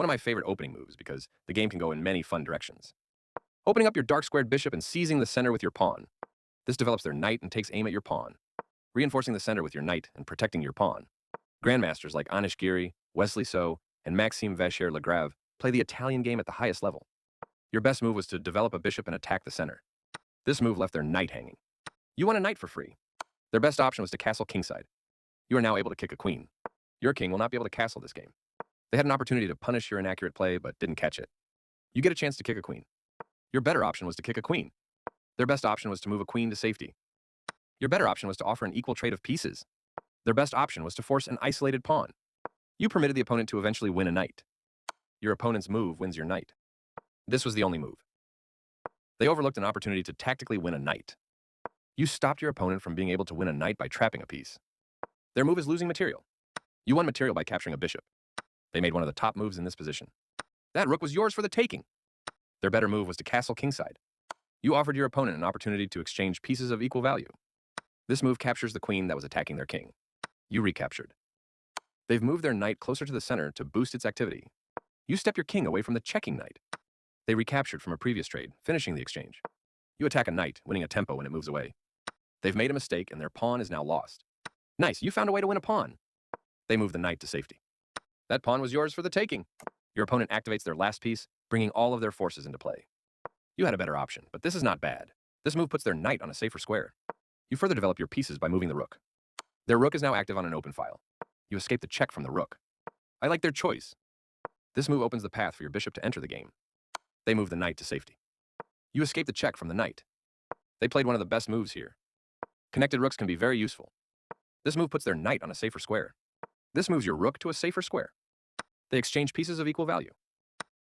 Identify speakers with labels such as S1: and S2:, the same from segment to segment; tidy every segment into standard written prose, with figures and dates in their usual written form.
S1: one of my favorite opening moves because the game can go in many fun directions. Opening up your dark squared bishop and seizing the center with your pawn. This develops their knight and takes aim at your pawn, reinforcing the center with your knight and protecting your pawn. Grandmasters like Anish Giri, Wesley So, and Maxime Vachier-Lagrave play the Italian game at the highest level. Your best move was to develop a bishop and attack the center. This move left their knight hanging. You won a knight for free. Their best option was to castle kingside. You are now able to kick a queen. Your king will not be able to castle this game. They had an opportunity to punish your inaccurate play, but didn't catch it. You get a chance to kick a queen. Your better option was to kick a queen. Their best option was to move a queen to safety. Your better option was to offer an equal trade of pieces. Their best option was to force an isolated pawn. You permitted the opponent to eventually win a knight. Your opponent's move wins your knight. This was the only move. They overlooked an opportunity to tactically win a knight. You stopped your opponent from being able to win a knight by trapping a piece. Their move is losing material. You won material by capturing a bishop. They made one of the top moves in this position. That rook was yours for the taking. Their better move was to castle kingside. You offered your opponent an opportunity to exchange pieces of equal value. This move captures the queen that was attacking their king. You recaptured. They've moved their knight closer to the center to boost its activity. You step your king away from the checking knight. They recaptured from a previous trade, finishing the exchange. You attack a knight, winning a tempo when it moves away. They've made a mistake and their pawn is now lost. Nice, you found a way to win a pawn. They move the knight to safety. That pawn was yours for the taking. Your opponent activates their last piece, bringing all of their forces into play. You had a better option, but this is not bad. This move puts their knight on a safer square. You further develop your pieces by moving the rook. Their rook is now active on an open file. You escape the check from the rook. I like their choice. This move opens the path for your bishop to enter the game. They move the knight to safety. You escape the check from the knight. They played one of the best moves here. Connected rooks can be very useful. This move puts their knight on a safer square. This moves your rook to a safer square. They exchange pieces of equal value.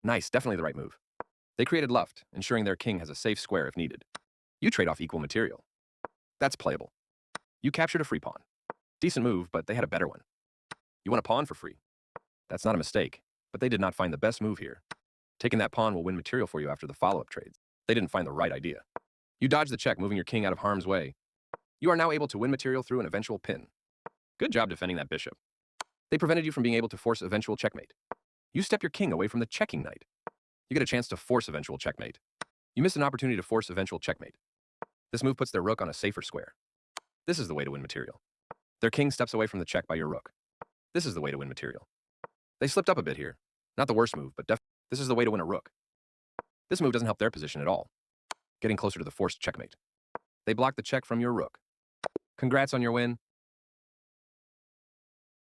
S1: Nice, definitely the right move. They created Luft, ensuring their king has a safe square if needed. You trade off equal material. That's playable. You captured a free pawn. Decent move, but they had a better one. You won a pawn for free. That's not a mistake, but they did not find the best move here. Taking that pawn will win material for you after the follow-up trades. They didn't find the right idea. You dodged the check, moving your king out of harm's way. You are now able to win material through an eventual pin. Good job defending that bishop. They prevented you from being able to force eventual checkmate. You step your king away from the checking knight. You get a chance to force eventual checkmate. You missed an opportunity to force eventual checkmate. This move puts their rook on a safer square. This is the way to win material. Their king steps away from the check by your rook. This is the way to win material. They slipped up a bit here. Not the worst move, but this is the way to win a rook. This move doesn't help their position at all. Getting closer to the forced checkmate. They block the check from your rook. Congrats on your win.